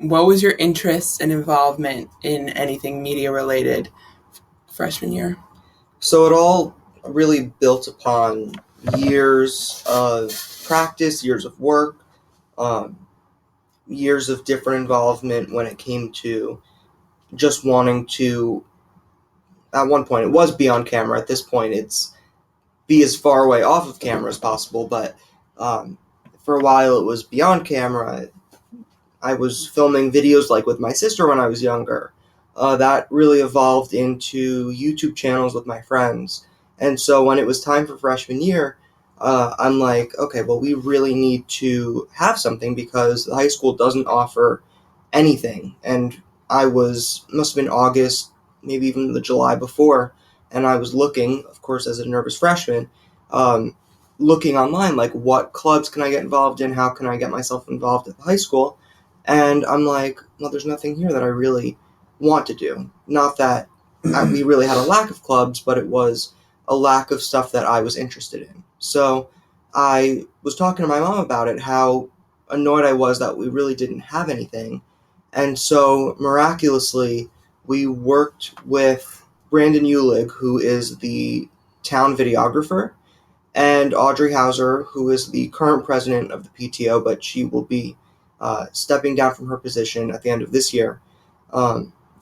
What was your interest and involvement in anything media related freshman year? So it all really built upon years of practice, years of work, um, years of different involvement when it came to just wanting to, at one point it was be on camera, at this point it's be as far away off of camera as possible, but for a while it was beyond camera. I was filming videos like with my sister when I was younger. That really evolved into YouTube channels with my friends. And so when it was time for freshman year, I'm like, okay, well, we really need to have something because the high school doesn't offer anything. And must have been August, maybe even the July before, and I was looking, of course, as a nervous freshman, looking online, like, what clubs can I get involved in? How can I get myself involved at the high school? And I'm like, well, there's nothing here that I really want to do. Not that we really had a lack of clubs, but it was a lack of stuff that I was interested in. So I was talking to my mom about it, how annoyed I was that we really didn't have anything. And so miraculously, we worked with Brandon Eulig, who is the town videographer, and Audrey Hauser, who is the current president of the PTO, but she will be stepping down from her position at the end of this year,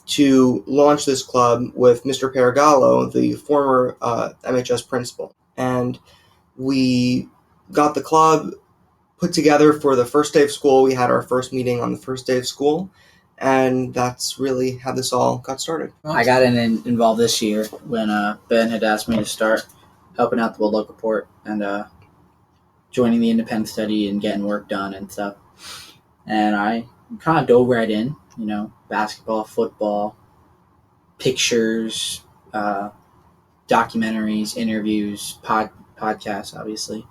to launch this club with Mr. Paragallo, the former MHS principal. And we got the club put together for the first day of school. We had our first meeting on the first day of school, and that's really how this all got started. I got involved this year when Ben had asked me to start helping out the Bulldog report and joining the independent study and getting work done and stuff. And I kind of dove right in, basketball, football, pictures, documentaries, interviews, podcasts, obviously.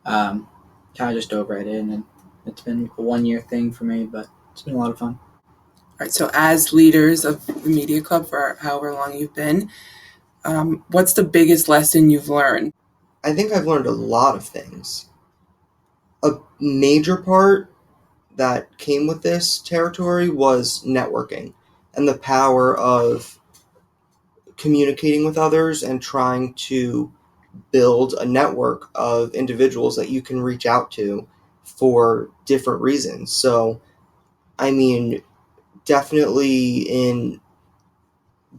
Kind of just dove right in, and it's been a 1-year thing for me, but it's been a lot of fun. All right, so as leaders of the Media Club for however long you've been, what's the biggest lesson you've learned? I think I've learned a lot of things. A major part that came with this territory was networking and the power of communicating with others and trying to build a network of individuals that you can reach out to for different reasons. So, definitely in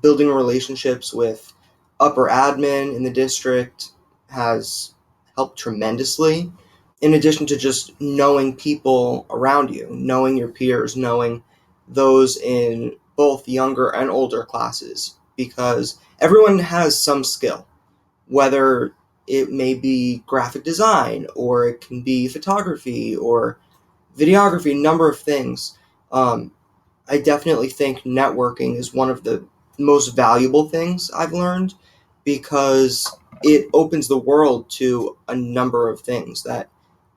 building relationships with upper admin in the district has helped tremendously. In addition to just knowing people around you, knowing your peers, knowing those in both younger and older classes, because everyone has some skill, whether it may be graphic design or it can be photography or videography, number of things. I definitely think networking is one of the most valuable things I've learned because it opens the world to a number of things that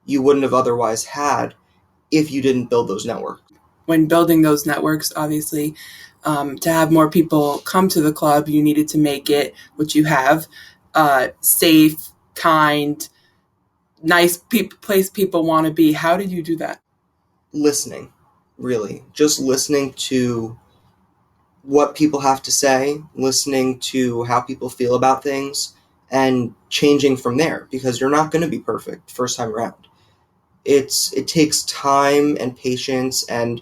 you wouldn't have otherwise had if you didn't build those networks. When building those networks, obviously, to have more people come to the club, you needed to make it, which you have, safe, kind, nice place people want to be. How did you do that? Listening, really. Just listening to what people have to say, listening to how people feel about things, and changing from there, because you're not going to be perfect first time around. It takes time and patience and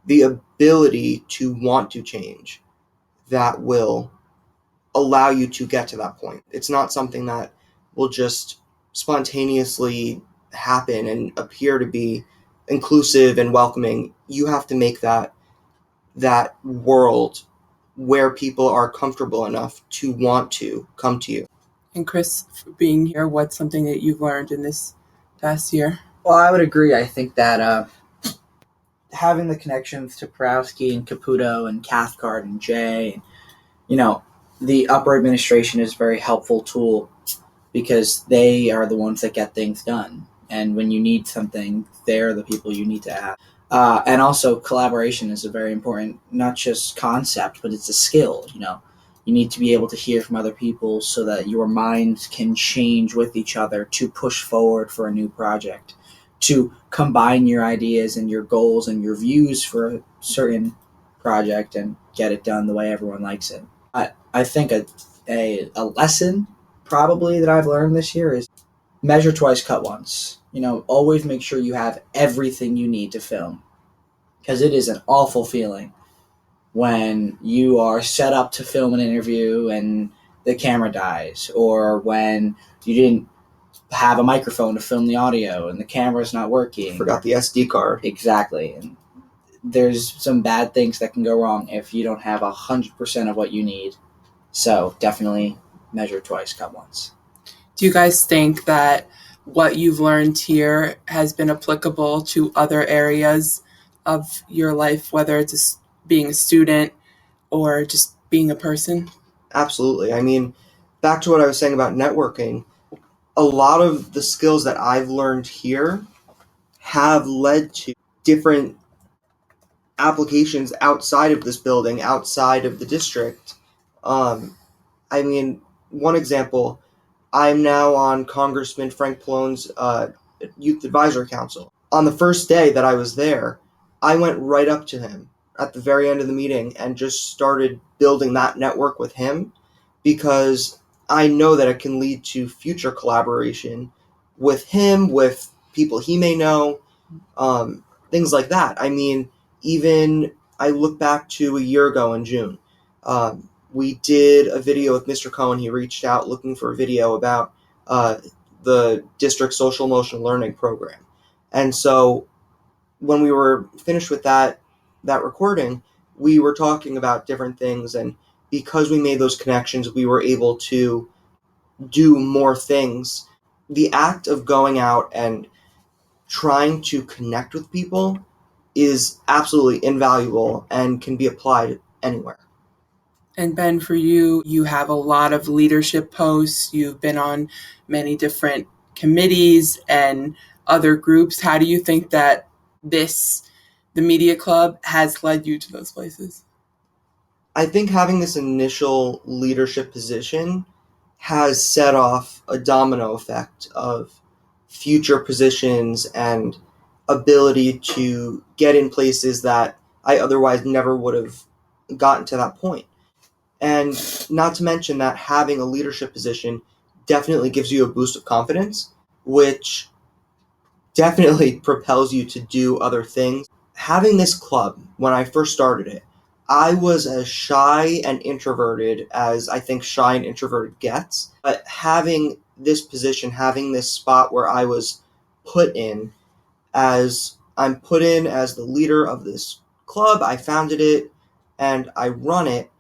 the ability to want to change that will allow you to get to that point. It's not something that will just spontaneously happen and appear to be inclusive and welcoming. You have to make that world where people are comfortable enough to want to come to you. And Chris, for being here, what's something that you've learned in this past year? Well, I would agree. I think that having the connections to Pawdcast and Caputo and Cathcart and Jay, the upper administration is a very helpful tool because they are the ones that get things done. And when you need something, they're the people you need to ask. And also collaboration is a very important, not just concept, but it's a skill, You need to be able to hear from other people so that your minds can change with each other to push forward for a new project, to combine your ideas and your goals and your views for certain project and get it done the way everyone likes it. I think a lesson probably that I've learned this year is measure twice, cut once. Always make sure you have everything you need to film, because it is an awful feeling when you are set up to film an interview and the camera dies, or when you didn't have a microphone to film the audio and the camera's not working. Forgot the SD card. Exactly. And there's some bad things that can go wrong if you don't have 100% of what you need. So definitely measure twice, cut once. Do you guys think that what you've learned here has been applicable to other areas of your life, whether it's being a student or just being a person? Absolutely. I mean, back to what I was saying about networking, a lot of the skills that I've learned here have led to different applications outside of this building, outside of the district. I mean, one example, I'm now on Congressman Frank Pallone's Youth Advisory Council. On the first day that I was there, I went right up to him at the very end of the meeting and just started building that network with him, because I know that it can lead to future collaboration with him, with people he may know, things like that. I mean, even I look back to a year ago in June. We did a video with Mr. Cohen. He reached out looking for a video about the district social emotional learning program. And so when we were finished with that recording, we were talking about different things. And because we made those connections, we were able to do more things. The act of going out and trying to connect with people is absolutely invaluable and can be applied anywhere. And Ben, for you, you have a lot of leadership posts. You've been on many different committees and other groups. How do you think that the media club, has led you to those places? I think having this initial leadership position has set off a domino effect of future positions and ability to get in places that I otherwise never would have gotten to that point. And not to mention that having a leadership position definitely gives you a boost of confidence, which definitely propels you to do other things. Having this club, when I first started it, I was as shy and introverted as I think shy and introverted gets. But having this position, having this spot where I was put in as the leader of this club, I founded it and I run it,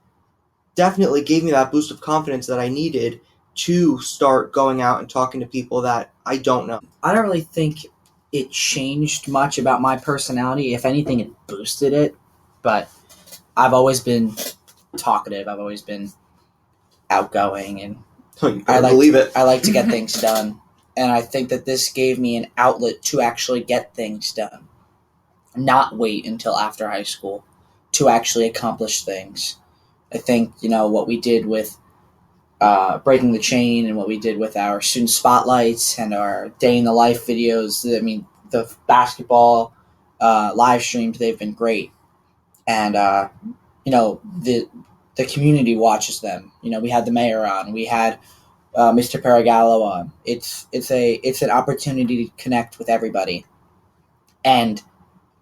definitely gave me that boost of confidence that I needed to start going out and talking to people that I don't know. I don't really think it changed much about my personality. If anything, it boosted it. But I've always been talkative. I've always been outgoing, and I like to get things done. And I think that this gave me an outlet to actually get things done, not wait until after high school to actually accomplish things. I think, what we did with Breaking the Chain and what we did with our student spotlights and our day in the life videos, I mean, the basketball live streams, they've been great. And, the community watches them. We had the mayor on. We had Mr. Paragallo on. It's an opportunity to connect with everybody. And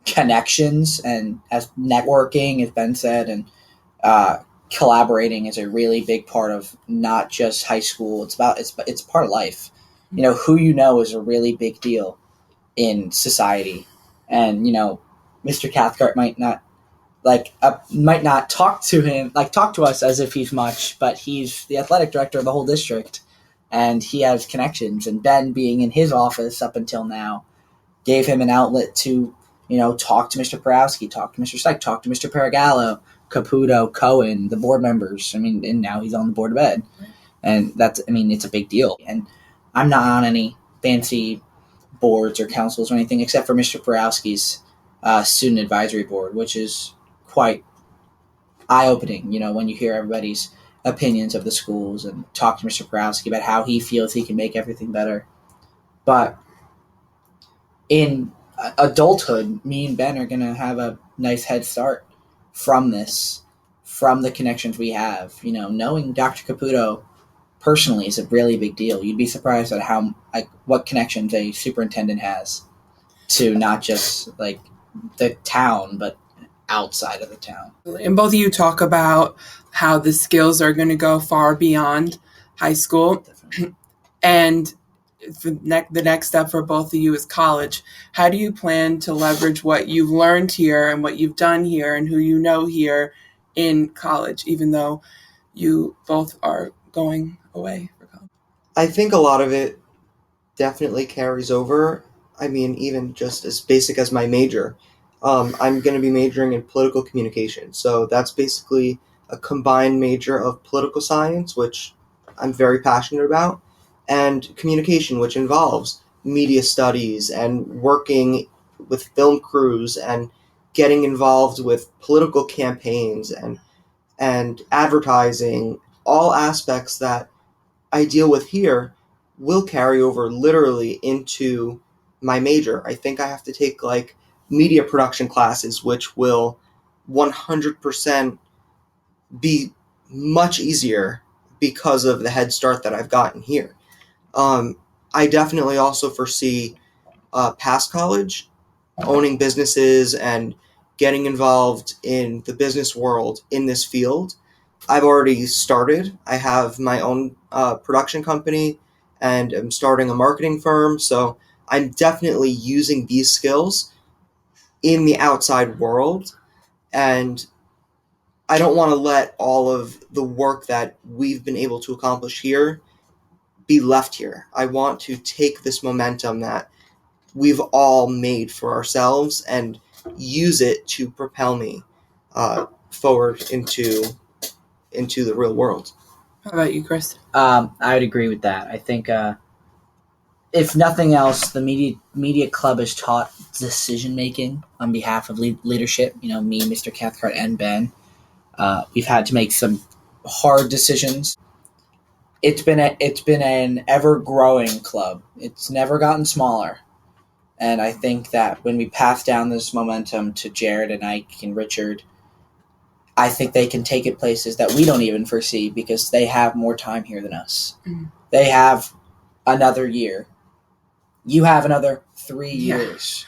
connections and as networking, as Ben said, and collaborating is a really big part of not just high school. It's part of life. Who you know is a really big deal in society. And Mr. Cathcart might not talk to us as if he's much, but he's the athletic director of the whole district, and he has connections. And Ben, being in his office up until now, gave him an outlet to talk to Mr. Porowski, talk to Mr. Syke, talk to Mr. Paragallo, Caputo, Cohen, the board members. And now he's on the board of ed. And it's a big deal. And I'm not on any fancy boards or councils or anything except for Mr. Porowski's student advisory board, which is quite eye-opening, when you hear everybody's opinions of the schools and talk to Mr. Porowski about how he feels he can make everything better. But in adulthood, me and Ben are going to have a nice head start from this, from the connections we have. Knowing Dr. Caputo personally is a really big deal. You'd be surprised at what connections a superintendent has to not just the town, but outside of the town. And both of you talk about how the skills are going to go far beyond high school. And the next step for both of you is college. How do you plan to leverage what you've learned here and what you've done here and who you know here in college, even though you both are going away for college? I think a lot of it definitely carries over. I mean, even just as basic as my major. I'm going to be majoring in political communication. So that's basically a combined major of political science, which I'm very passionate about, and communication, which involves media studies and working with film crews and getting involved with political campaigns and advertising. All aspects that I deal with here will carry over literally into my major. I think I have to take media production classes, which will 100% be much easier because of the head start that I've gotten here. I definitely also foresee past college, owning businesses and getting involved in the business world in this field. I've already started. I have my own production company and I'm starting a marketing firm. So I'm definitely using these skills in the outside world. And I don't want to let all of the work that we've been able to accomplish here be left here. I want to take this momentum that we've all made for ourselves and use it to propel me forward into the real world. How about you, Chris? I would agree with that. I think if nothing else, the media club has taught decision-making on behalf of leadership. Me, Mr. Cathcart, and Ben. We've had to make some hard decisions. It's been an ever-growing club. It's never gotten smaller. And I think that when we pass down this momentum to Jared and Ike and Richard, I think they can take it places that we don't even foresee because they have more time here than us. Mm-hmm. They have another year. You have another 3 years.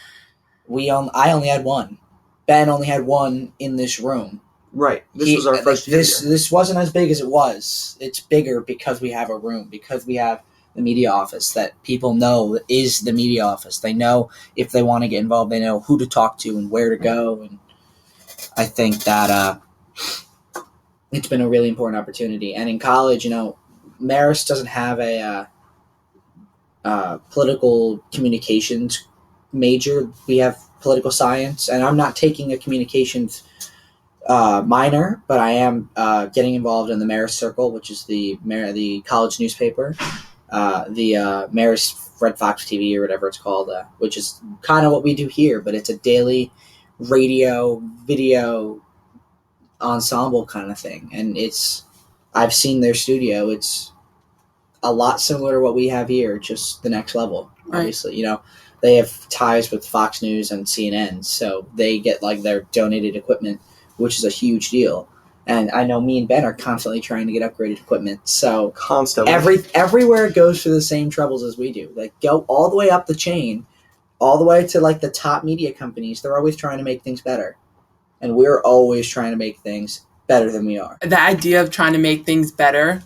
I only had one. Ben only had one in this room. Right. This was our first year. This wasn't as big as it was. It's bigger because we have a room, because we have the media office that people know is the media office. They know if they want to get involved, they know who to talk to and where to go. And I think that it's been a really important opportunity. And in college, Marist doesn't have a political communications major. We have political science, and I'm not taking a communications minor, but I am getting involved in the Marist Circle, which is the college newspaper, the Marist Red Fox TV or whatever it's called, which is kind of what we do here, but it's a daily radio, video ensemble kind of thing. And I've seen their studio. It's a lot similar to what we have here, just the next level. Right. Obviously, they have ties with Fox News and CNN, so they get their donated equipment, which is a huge deal. And I know me and Ben are constantly trying to get upgraded equipment. So constantly, everywhere it goes through the same troubles as we do. Go all the way up the chain, all the way to the top media companies. They're always trying to make things better. And we're always trying to make things better than we are. The idea of trying to make things better,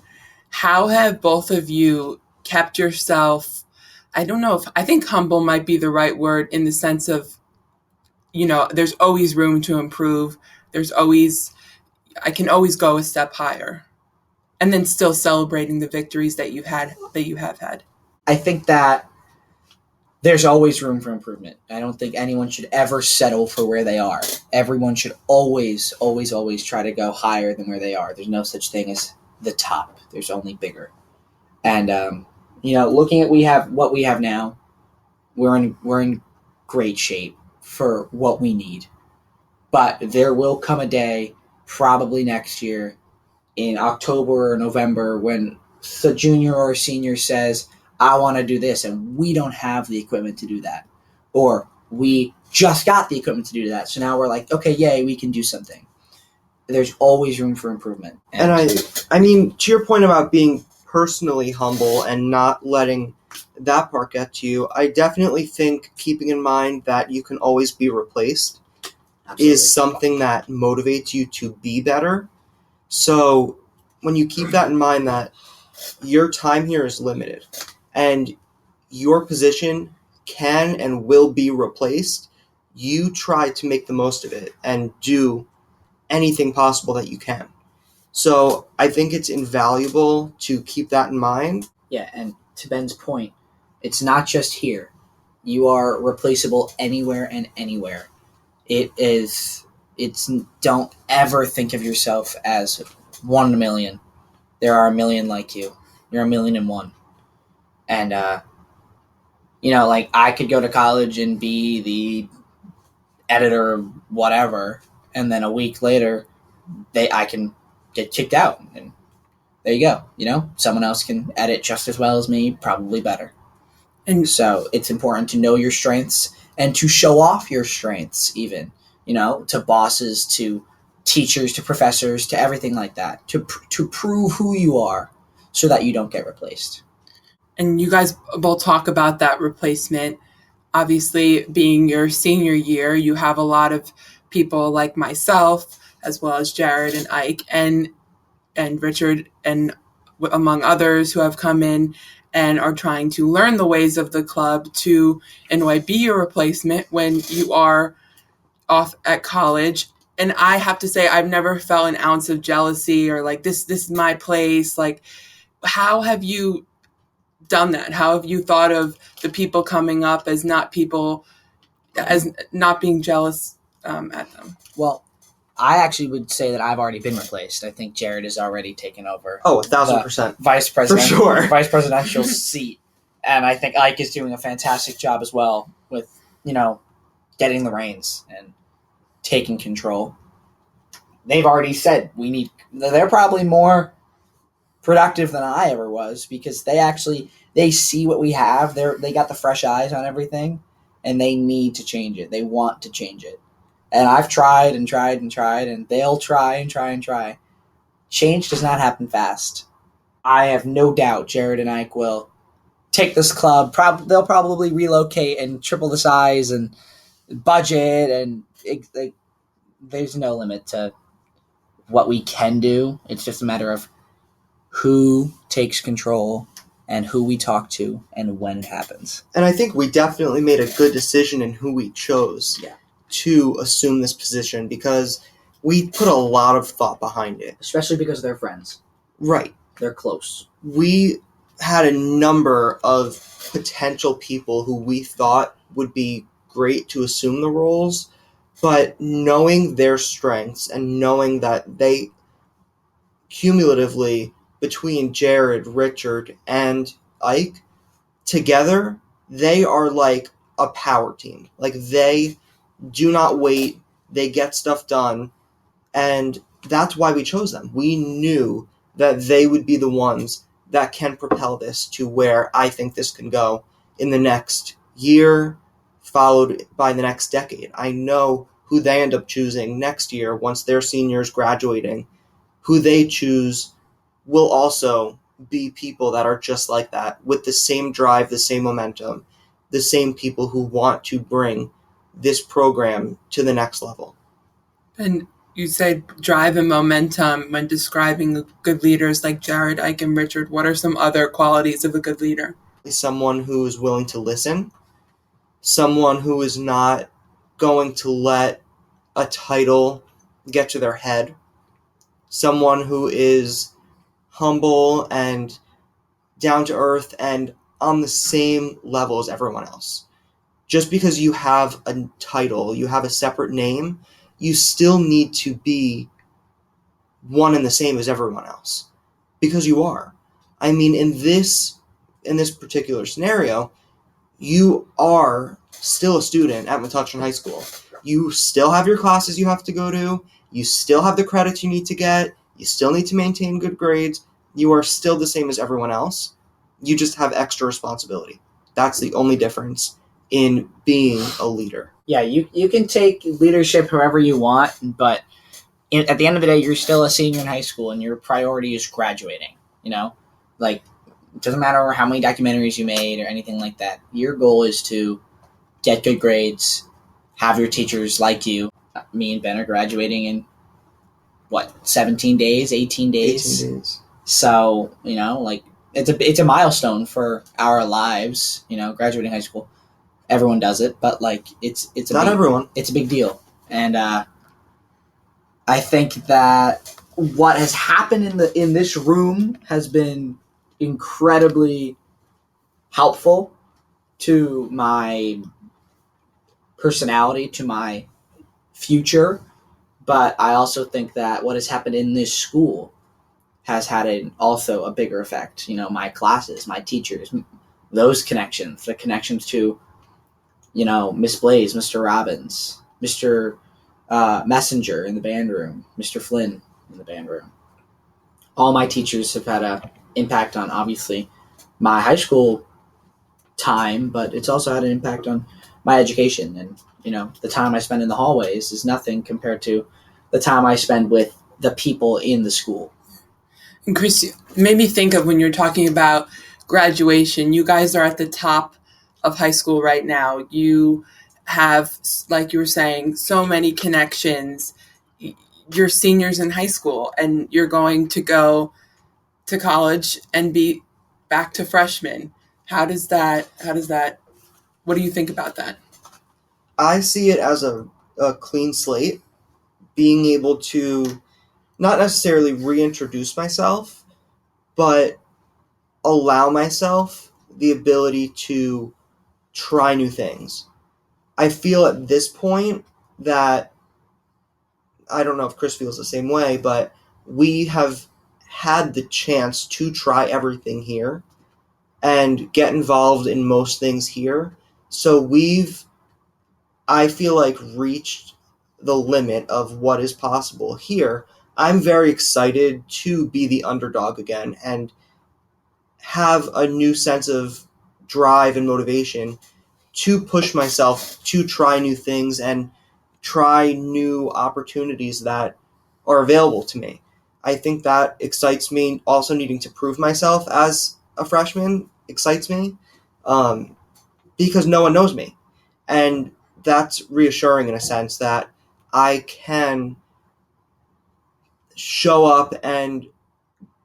how have both of you kept yourself, I think humble might be the right word, in the sense of, there's always room to improve. I can always go a step higher. And then still celebrating the victories that you have had. I think that there's always room for improvement. I don't think anyone should ever settle for where they are. Everyone should always, always, always try to go higher than where they are. There's no such thing as the top. There's only bigger. And, looking at what we have now, we're in great shape for what we need. But there will come a day, probably next year, in October or November, when the junior or senior says, I want to do this, and we don't have the equipment to do that. Or we just got the equipment to do that. So now we're like, okay, yay, we can do something. There's always room for improvement. And I mean, to your point about being personally humble and not letting that part get to you, I definitely think keeping in mind that you can always be replaced is something that motivates you to be better. So when you keep that in mind, that your time here is limited and your position can and will be replaced, you try to make the most of it and do anything possible that you can. So I think it's invaluable to keep that in mind. Yeah, and to Ben's point, it's not just here. You are replaceable anywhere and anywhere. Don't ever think of yourself as one in a million. There are a million like you. You're 1,000,001. And, like I could go to college and be the editor of whatever, and then a week later, I can get kicked out, and there you go. Someone else can edit just as well as me, probably better. And so it's important to know your strengths and to show off your strengths, even, to bosses, to teachers, to professors, to everything like that, to prove who you are so that you don't get replaced. And you guys both talk about that replacement. Obviously, being your senior year, you have a lot of people like myself, as well as Jared and Ike and Richard, and among others who have come in and are trying to learn the ways of the club to, in a way, be your replacement when you are off at college. And I have to say, I've never felt an ounce of jealousy or like, this is my place. Like, how have you done that? How have you thought of the people coming up as not being jealous at them? Well, I actually would say that I've already been replaced. I think Jared has already taken over. Oh, 1,000%. Vice presidential For sure. seat. And I think Ike is doing a fantastic job as well with, getting the reins and taking control. They've already said they're probably more productive than I ever was because they see what we have. They got the fresh eyes on everything and they need to change it. They want to change it. And I've tried and tried and tried, and they'll try and try and try. Change does not happen fast. I have no doubt Jared and Ike will take this club. They'll probably relocate and triple the size and budget, and there's no limit to what we can do. It's just a matter of who takes control and who we talk to and when it happens. And I think we definitely made a good decision in who we chose. Yeah. To assume this position because we put a lot of thought behind it. Especially because they're friends. Right. They're close. We had a number of potential people who we thought would be great to assume the roles, but knowing their strengths and knowing that they cumulatively, between Jared, Richard, and Ike, together, they are like a power team. Like they do not wait. They get stuff done. And that's why we chose them. We knew that they would be the ones that can propel this to where I think this can go in the next year, followed by the next decade. I know who they end up choosing next year once their seniors graduating. Who they choose will also be people that are just like that, with the same drive, the same momentum, the same people who want to bring this program to the next level. And you said drive and momentum when describing good leaders like Jared, Ike, and Richard. What are some other qualities of a good leader? Someone who is willing to listen, someone who is not going to let a title get to their head, someone who is humble and down to earth and on the same level as everyone else. Just because you have a title, you have a separate name, you still need to be one and the same as everyone else. Because you are. I mean, in this particular scenario, you are still a student at Metuchen High School. You still have your classes you have to go to. You still have the credits you need to get. You still need to maintain good grades. You are still the same as everyone else. You just have extra responsibility. That's the only difference. in being a leader. Yeah, you can take leadership however you want, but at the end of the day, you're still a senior in high school, and your priority is graduating. Like, it doesn't matter how many documentaries you made or anything like that. Your goal is to get good grades, have your teachers like you. Me and Ben are graduating in 17 days, 18 days. 18 days. So, it's a milestone for our lives, graduating high school. Everyone does it, but it's not everyone. It's a big deal. And I think that what has happened in this room has been incredibly helpful to my personality, to my future. But I also think that what has happened in this school has had also a bigger effect. My classes, my teachers, those connections, the connections to, Miss Blaze, Mr. Robbins, Mr. Messenger in the band room, Mr. Flynn in the band room. All my teachers have had an impact on, obviously, my high school time, but it's also had an impact on my education. And, the time I spend in the hallways is nothing compared to the time I spend with the people in the school. And Chris, it made me think of when you're talking about graduation. You guys are at the top of high school right now. You have, like you were saying, so many connections. You're seniors in high school, and you're going to go to college and be back to freshmen. How does that, what do you think about that? I see it as a clean slate, being able to not necessarily reintroduce myself, but allow myself the ability to try new things. I feel at this point that, I don't know if Chris feels the same way, but we have had the chance to try everything here and get involved in most things here. So I feel like, reached the limit of what is possible here. I'm very excited to be the underdog again and have a new sense of drive and motivation to push myself to try new things and try new opportunities that are available to me. I think that excites me. Also, needing to prove myself as a freshman excites me, because no one knows me. And that's reassuring in a sense that I can show up and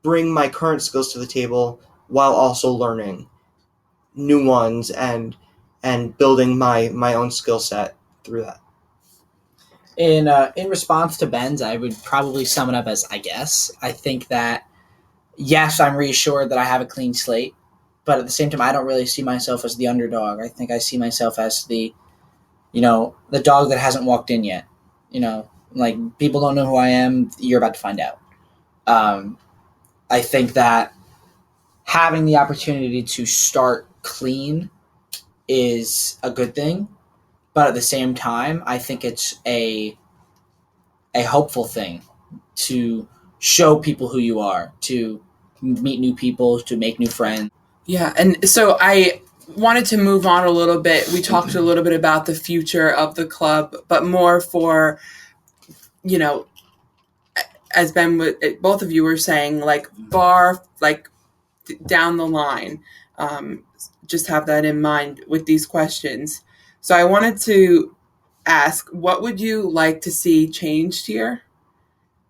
bring my current skills to the table while also learning new ones and building my own skill set through that. In response to Ben's, I would probably sum it up as, I think that, yes, I'm reassured that I have a clean slate, but at the same time, I don't really see myself as the underdog. I think I see myself as the dog that hasn't walked in yet. People don't know who I am. You're about to find out. I think that having the opportunity to start clean is a good thing, but at the same time, I think it's a hopeful thing to show people who you are, to meet new people, to make new friends. Yeah, and so I wanted to move on a little bit. We talked a little bit about the future of the club, but more for, as Ben, both of you were saying, down the line. Just have that in mind with these questions. So I wanted to ask, what would you like to see changed here?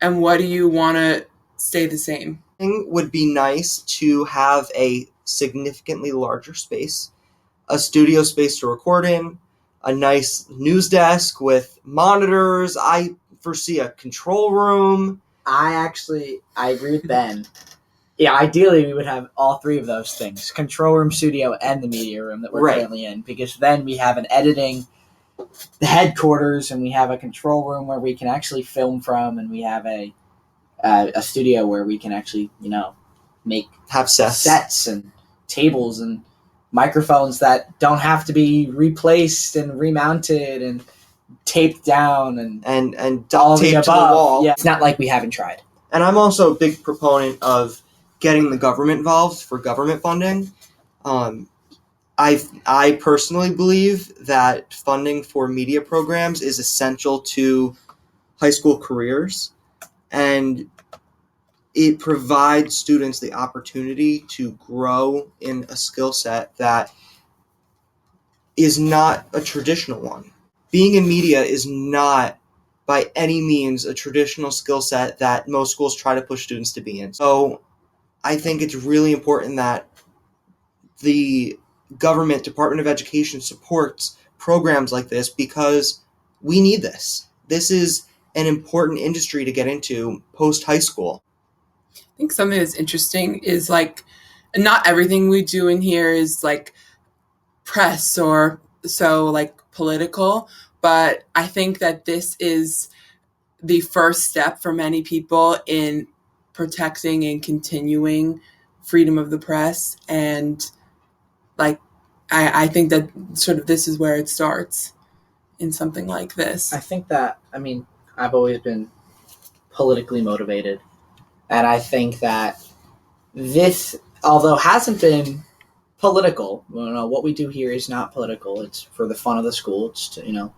And what do you want to stay the same? It would be nice to have a significantly larger space, a studio space to record in, a nice news desk with monitors. I foresee a control room. I agree with Ben. Yeah, ideally we would have all three of those things: control room, studio, and the media room that we're currently in, because then we have an editing headquarters, and we have a control room where we can actually film from, and we have a studio where we can actually, have sets and tables and microphones that don't have to be replaced and remounted and taped down and duct taped to the wall. Yeah, it's not like we haven't tried. And I'm also a big proponent of getting the government involved for government funding. I personally believe that funding for media programs is essential to high school careers, and it provides students the opportunity to grow in a skill set that is not a traditional one. Being in media is not by any means a traditional skill set that most schools try to push students to be in. So I think it's really important that the government Department of Education supports programs like this, because we need this. This is an important industry to get into post high school. I think something that's interesting is like, not everything we do in here is like press or so like political, but I think that this is the first step for many people in protecting and continuing freedom of the press. And like, I think that sort of this is where it starts in something like this. I think that, I've always been politically motivated. And I think that this, although hasn't been political, what we do here is not political. It's for the fun of the school. It's to,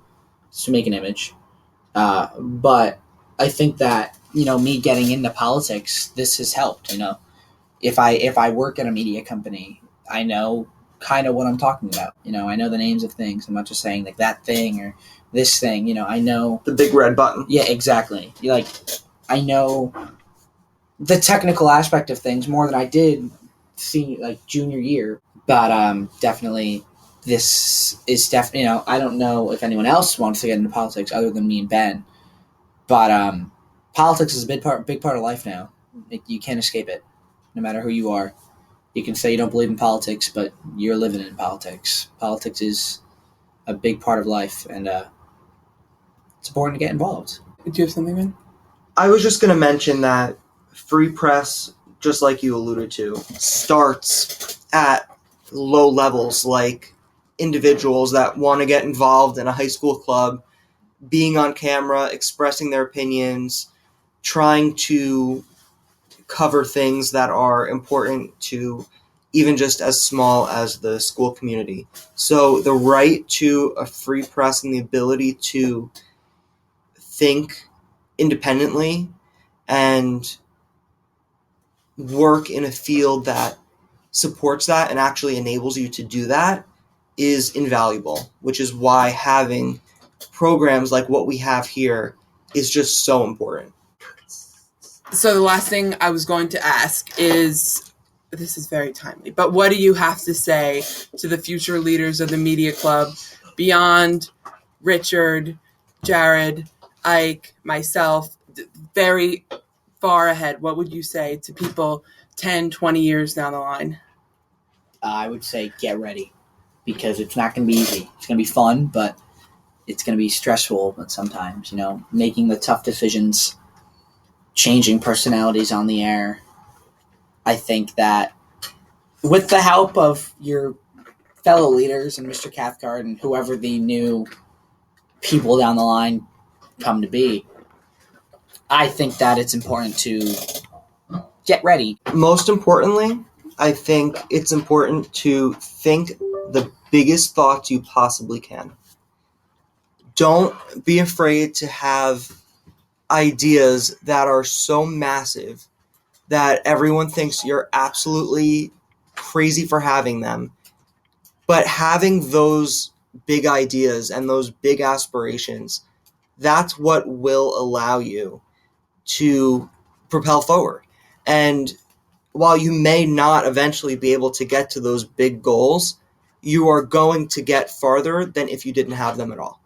it's to make an image. But I think that, me getting into politics, this has helped. If I work at a media company, I know kind of what I'm talking about. I know the names of things. I'm not just saying like that thing or this thing. I know the big red button. Yeah, exactly. I know the technical aspect of things more than I did junior year. But definitely, this is definitely. I don't know if anyone else wants to get into politics other than me and Ben. But politics is a big part of life now. You can't escape it, no matter who you are. You can say you don't believe in politics, but you're living in politics. Politics is a big part of life, and it's important to get involved. Do you have something, Ben? I was just going to mention that free press, just like you alluded to, starts at low levels, like individuals that want to get involved in a high school club, being on camera, expressing their opinions, trying to cover things that are important to even just as small as the school community. So the right to a free press and the ability to think independently and work in a field that supports that and actually enables you to do that is invaluable, which is why having programs like what we have here is just so important. So the last thing I was going to ask is, this is very timely, but what do you have to say to the future leaders of the Media Club beyond Richard, Jared, Ike, myself, very far ahead? What would you say to people 10, 20 years down the line? I would say get ready, because it's not going to be easy. It's going to be fun, but it's going to be stressful. But sometimes, making the tough decisions, changing personalities on the air. I think that with the help of your fellow leaders and Mr. Cathcart and whoever the new people down the line come to be, I think that it's important to get ready. Most importantly, I think it's important to think the biggest thoughts you possibly can. Don't be afraid to have ideas that are so massive that everyone thinks you're absolutely crazy for having them. But having those big ideas and those big aspirations, that's what will allow you to propel forward. And while you may not eventually be able to get to those big goals, you are going to get farther than if you didn't have them at all.